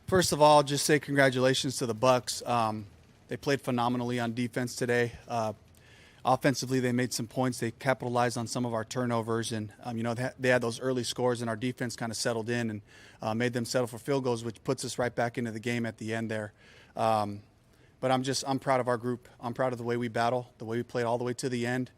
First of all, just say congratulations to the Bucks. They played phenomenally on defense today. Offensively, they made some points. They capitalized on some of our turnovers, and they had those early scores, and our defense kind of settled in and made them settle for field goals, which puts us right back into the game at the end there. But I'm proud of our group. I'm proud of the way we battle, the way we played all the way to the end.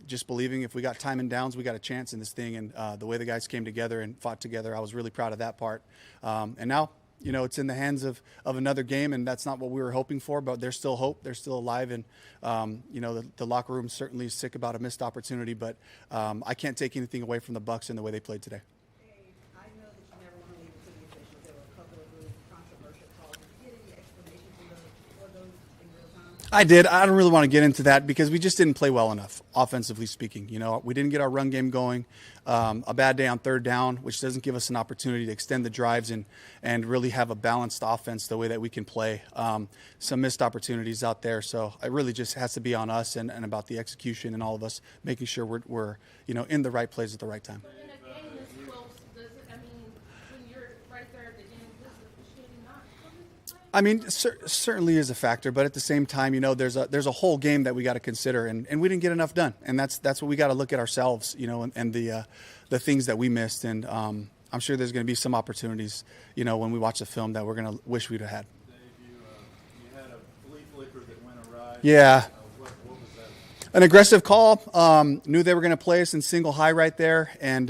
Just believing if we got time and downs, we got a chance in this thing, and the way the guys came together and fought together, I was really proud of that part. And now, it's in the hands of another game, and that's not what we were hoping for, but there's still hope. They're still alive, and, the locker room certainly is sick about a missed opportunity, but I can't take anything away from the Bucks and the way they played today. Hey, I know that you never want to leave it to the officials. There were a couple of really controversial calls. Did you get any explanation for those in real time? I did. I don't really want to get into that because we just didn't play well enough, offensively speaking. We didn't get our run game going. A bad day on third down, which doesn't give us an opportunity to extend the drives and really have a balanced offense the way that we can play. Some missed opportunities out there. So it really just has to be on us and about the execution and all of us making sure we're in the right place at the right time. But in a game this close, when you're right there at the end, does officiating not come into play? I mean, certainly is a factor, but at the same time, there's a whole game that we got to consider, and we didn't get enough done, and that's what we got to look at ourselves, and the things that we missed, and I'm sure there's going to be some opportunities, when we watch the film that we're going to wish we'd have had. Dave, you had a flea flicker that went awry. Yeah. What was that? An aggressive call. Knew they were going to play us in single high right there, and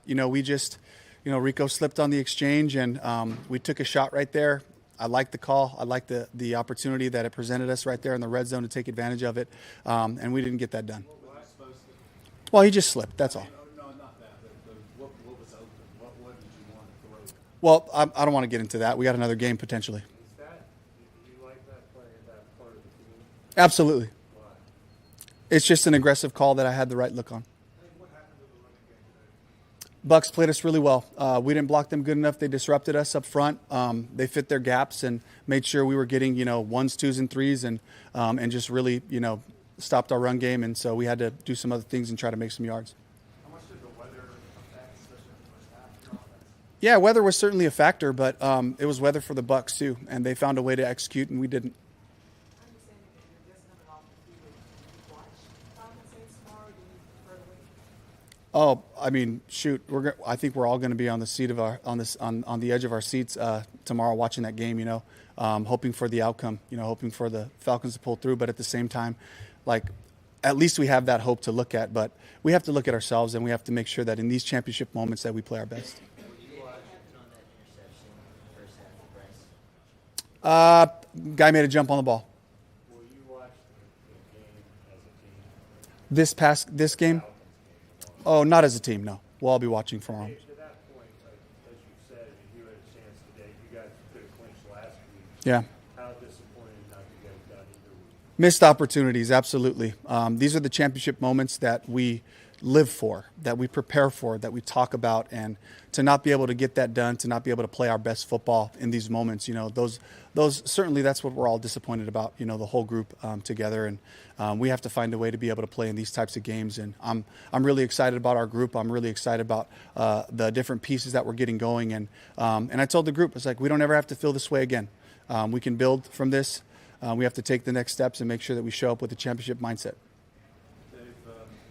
we just, Rico slipped on the exchange, and we took a shot right there. I liked the call. I liked the opportunity that it presented us right there in the red zone to take advantage of it, and we didn't get that done. What was I supposed to? Well, he just slipped. That's all. No, not that. What was open? What did you want to throw? Well, I don't want to get into that. We got another game potentially. Is that, do you like that play, that part of the team? Absolutely. Why? It's just an aggressive call that I had the right look on. What happened to the running game today? Bucks played us really well. We didn't block them good enough. They disrupted us up front. They fit their gaps and made sure we were getting, ones, twos, and threes, and just really, stopped our run game. And so we had to do some other things and try to make some yards. How much did the weather affect, especially in the first half of your offense? Yeah, weather was certainly a factor, but it was weather for the Bucks too, and they found a way to execute, and we didn't. I understand that you're just coming off the field. Do you watch Falcons Saints tomorrow, or do you prefer to wait? Oh, I mean, shoot, I think we're all going to be on the seat of on the edge of our seats tomorrow, watching that game. Hoping for the outcome. Hoping for the Falcons to pull through. But at the same time, at least we have that hope to look at. But we have to look at ourselves, and we have to make sure that in these championship moments that we play our best. Were you watching on that interception in the first half of Bryce? Guy made a jump on the ball. Will you watch the game as a team? This game? Oh, not as a team, no. We'll all be watching from home. To that point, as you said, if you had a chance today, you guys could have clinched last week. Yeah. How disappointing not to get it done either week? Missed opportunities, absolutely. These are the championship moments that we live for, that we prepare for, that we talk about, and to not be able to get that done, to not be able to play our best football in these moments, those certainly that's what we're all disappointed about, the whole group together, and we have to find a way to be able to play in these types of games. And I'm really excited about our group. I'm really excited about the different pieces that we're getting going, and I told the group, it's like we don't ever have to feel this way again. We can build from this. We have to take the next steps and make sure that we show up with a championship mindset.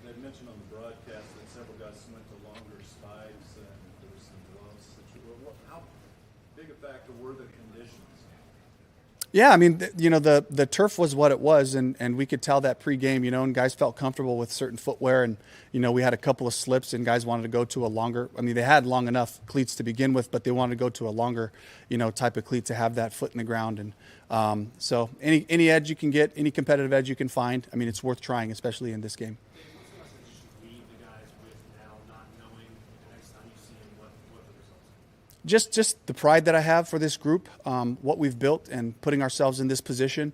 They mentioned on the broadcast that several guys went to longer spikes and there was some gloves. How big a factor were the conditions? Yeah, I mean, the turf was what it was, and we could tell that pregame, and guys felt comfortable with certain footwear, and we had a couple of slips, and guys wanted to go to a longer. I mean, they had long enough cleats to begin with, but they wanted to go to a longer, type of cleat to have that foot in the ground, and so any edge you can get, any competitive edge you can find, I mean, it's worth trying, especially in this game. Leave the guys with now, not knowing the next time you see them what the results are. Just the pride that I have for this group, what we've built, and putting ourselves in this position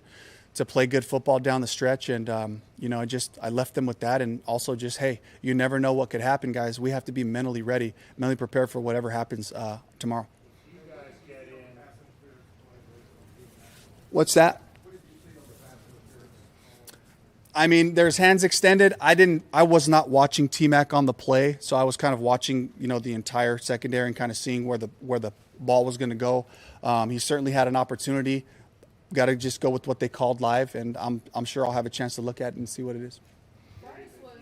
to play good football down the stretch. And, I left them with that. And also just, hey, you never know what could happen, guys. We have to be mentally ready, mentally prepared for whatever happens tomorrow. You guys get in. What's that? I mean, there's hands extended. I was not watching T-Mac on the play, so I was kind of watching, the entire secondary and kind of seeing where the ball was going to go. He certainly had an opportunity. Got to just go with what they called live, and I'm sure I'll have a chance to look at it and see what it is. Bryce was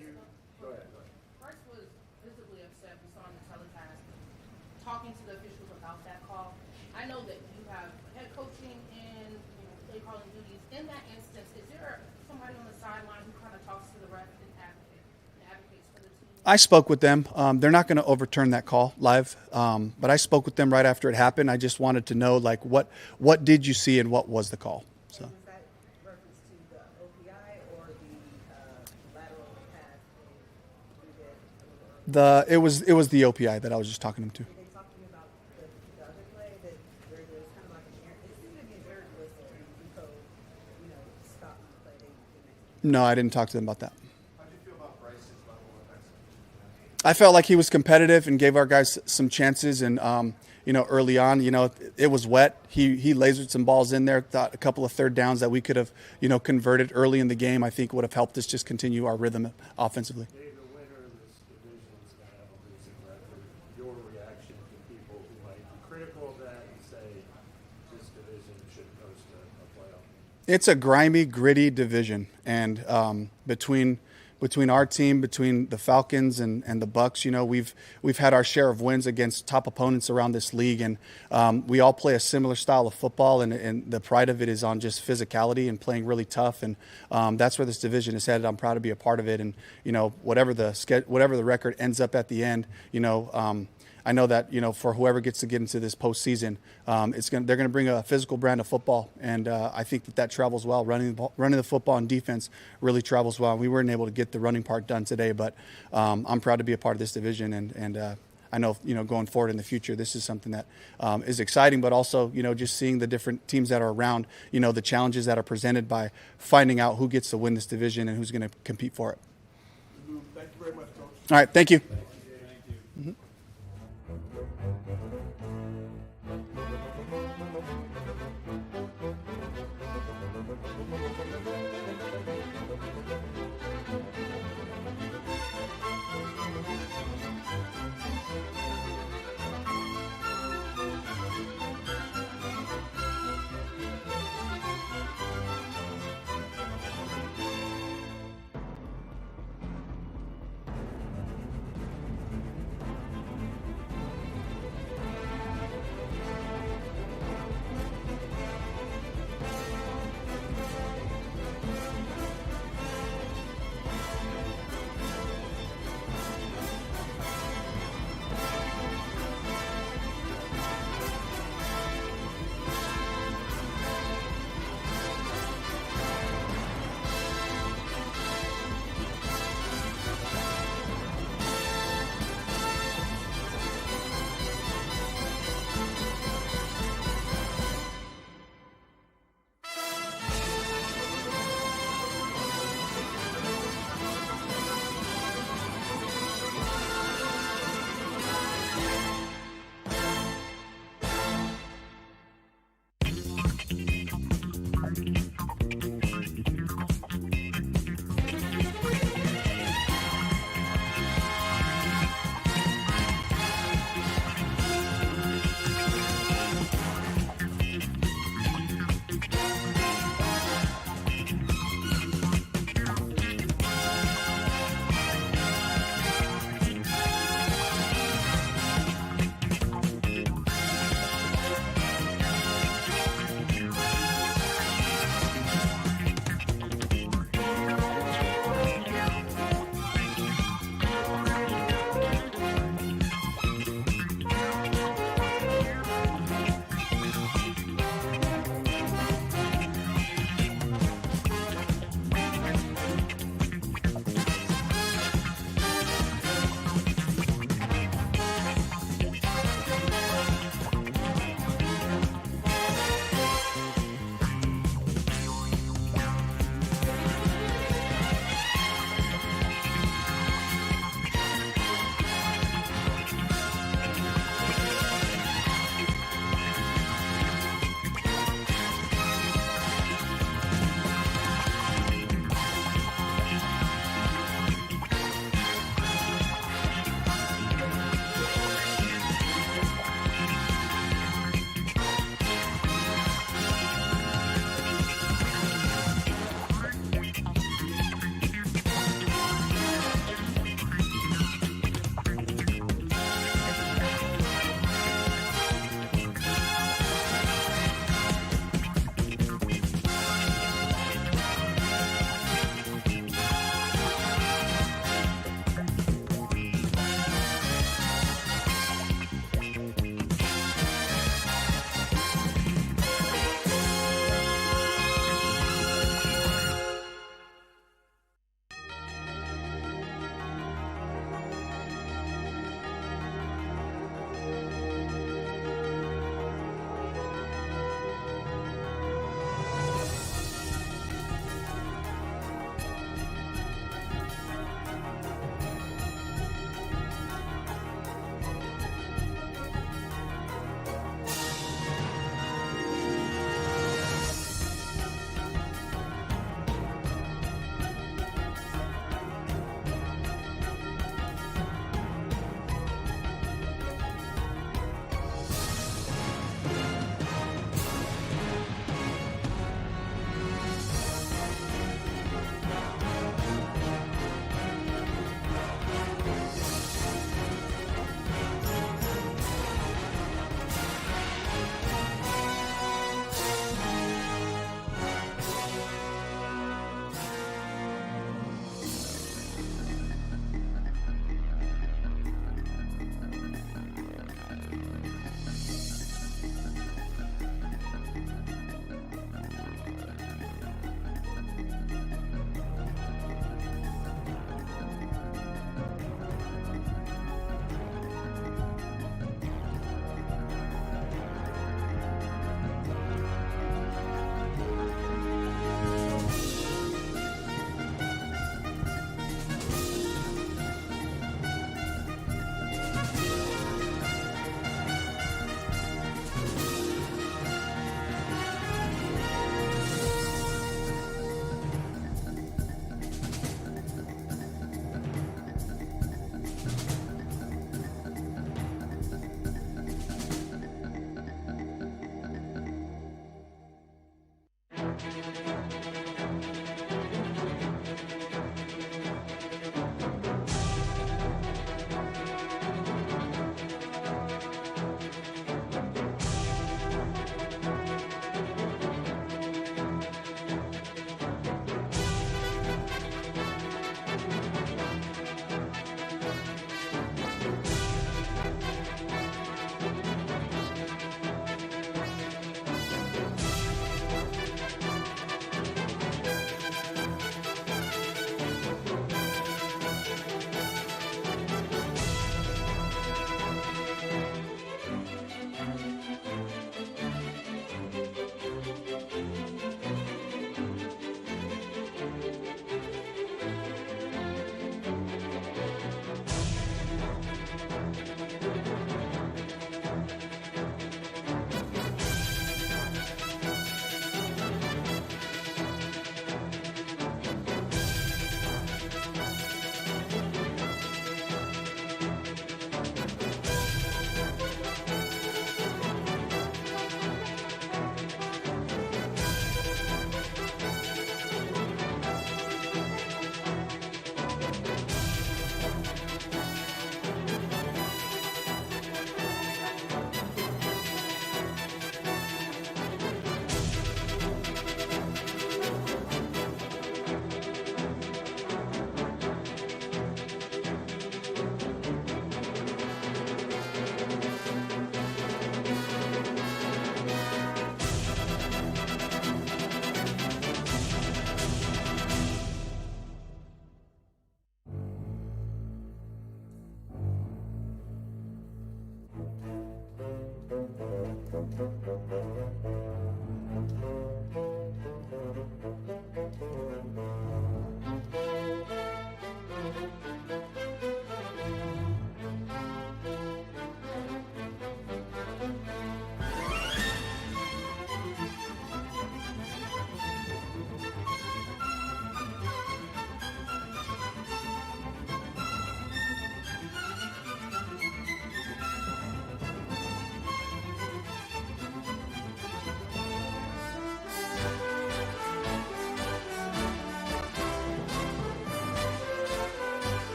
visibly upset. We saw on the telecast talking to the officials about that call. I know that you have head coaching and play calling duties. In that instance, is there somebody on the sideline who kind of talks to the ref and advocates for the team? I spoke with them. They're not going to overturn that call live, but I spoke with them right after it happened. I just wanted to know, like, what did you see and what was the call? So. Was that reference to the OPI or the lateral pass we did a little earlier? It was the OPI that I was just talking to them to. Did they talk to you about the other play that where there was kind of like an error? It seemed to be an error whistle and Rico, stopped the play. They didn't. No, I didn't talk to them about that. How do you feel about Bryce's level of execution? I felt like he was competitive and gave our guys some chances. And, early on, it was wet. He lasered some balls in there, thought a couple of third downs that we could have, converted early in the game, I think would have helped us just continue our rhythm offensively. Dave, the winner of this division is going to have a losing record. Your reaction to people who might be critical of that and say this division should host a playoff? It's a grimy, gritty division, and between our team, between the Falcons and the Bucks, we've had our share of wins against top opponents around this league, and we all play a similar style of football, and the pride of it is on just physicality and playing really tough, and that's where this division is headed. I'm proud to be a part of it, and whatever the record ends up at the end, I know that for whoever gets to get into this postseason, they're going to bring a physical brand of football, and I think that travels well. Running the football and defense really travels well. We weren't able to get the running part done today, but I'm proud to be a part of this division, and I know going forward in the future, this is something that is exciting, but also just seeing the different teams that are around, the challenges that are presented by finding out who gets to win this division and who's going to compete for it. Thank you very much, Coach. All right, thank you.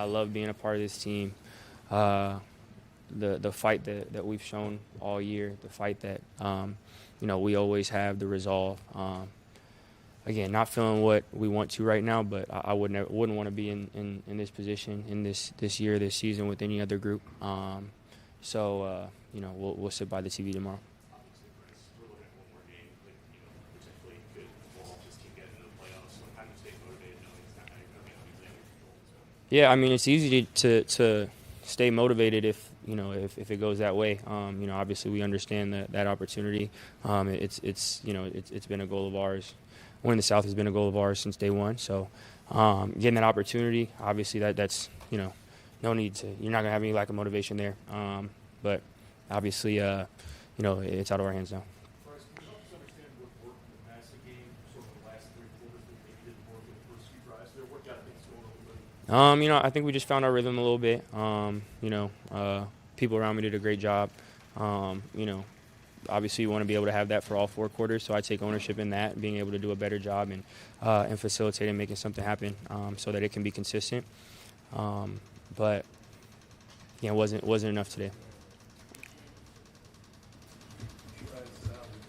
I love being a part of this team. the fight that we've shown all year, the fight that we always have, the resolve. Again, not feeling what we want to right now, but I wouldn't want to be in this position in this year, this season with any other group. So we'll sit by the TV tomorrow. Obviously, Bryce, we're looking at one more game that potentially could involve this team getting into the playoffs. So how do you stay motivated knowing it's not going to be obviously under control? So. Yeah, I mean it's easy to stay motivated if it goes that way. Obviously we understand that opportunity. It's been a goal of ours. Winning the South has been a goal of ours since day one. So getting that opportunity, obviously that's no need to. You're not gonna have any lack of motivation there. But obviously it's out of our hands now. Bryce, can you help us understand what worked in the passing game, sort of the last 3 quarters that maybe didn't work in the first few drives there? What got things going a little bit? I think we just found our rhythm a little bit. People around me did a great job. Obviously you want to be able to have that for all 4 quarters, so I take ownership in that, being able to do a better job and facilitating, making something happen so that it can be consistent. But it wasn't enough today.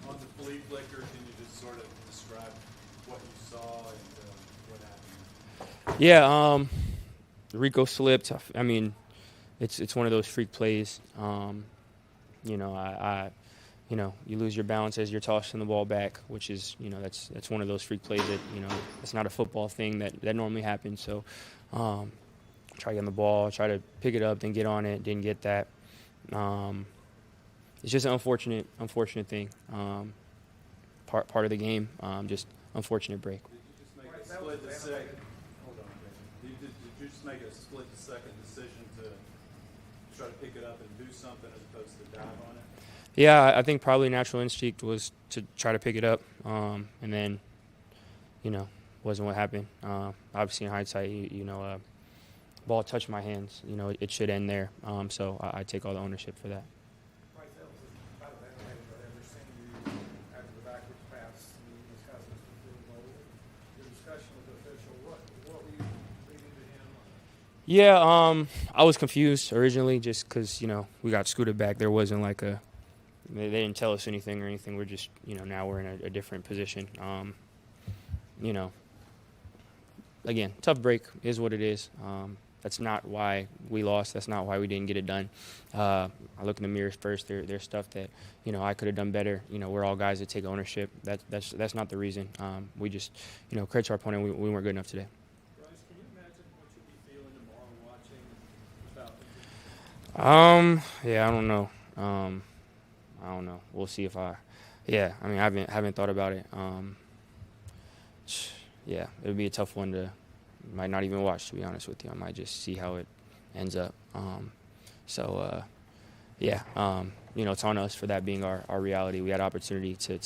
On the flea flicker, can you just sort of describe what you saw and what happened? Yeah, Rico slipped. I mean, it's one of those freak plays. You lose your balance as you're tossing the ball back, which is, that's one of those freak plays that, it's not a football thing that normally happens. So, try getting the ball, try to pick it up, then get on it, didn't get that. It's just an unfortunate thing. Part of the game, just unfortunate break. Did you just make a split second? Hold on, did you just make a split second decision to try to pick it up and do something as opposed to dive on it? Yeah, I think probably natural instinct was to try to pick it up, and then, wasn't what happened. Obviously, in hindsight, ball touched my hands. It should end there. So I take all the ownership for that. Bryce, that was about that night, but ever seen you after the backwards pass, these guys must have been low. Your discussion with the official, what were you reading to him? Yeah, I was confused originally just because, we got scooted back. There wasn't like they didn't tell us anything or anything. We're just, now we're in a different position. Again, tough break is what it is. That's not why we lost. That's not why we didn't get it done. I look in the mirror first. There's stuff that, I could have done better. We're all guys that take ownership. That's not the reason. We just, credit to our opponent. We weren't good enough today. Bryce, can you imagine what you'll be feeling tomorrow watching without them? Yeah, I don't know. I don't know. We'll see if I haven't thought about it. Yeah, it would be a tough one to, might not even watch, to be honest with you. I might just see how it ends up. It's on us for that being our reality. We had opportunity to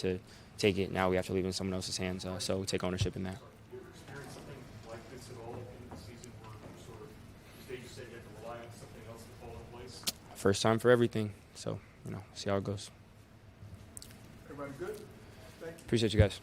take it. Now we have to leave it in someone else's hands. So we take ownership in that. Have you ever experienced something like this at all in the season where you said you had to rely on something else to fall in place? First time for everything. So, see how it goes. Everybody good? Thank you. Appreciate you guys.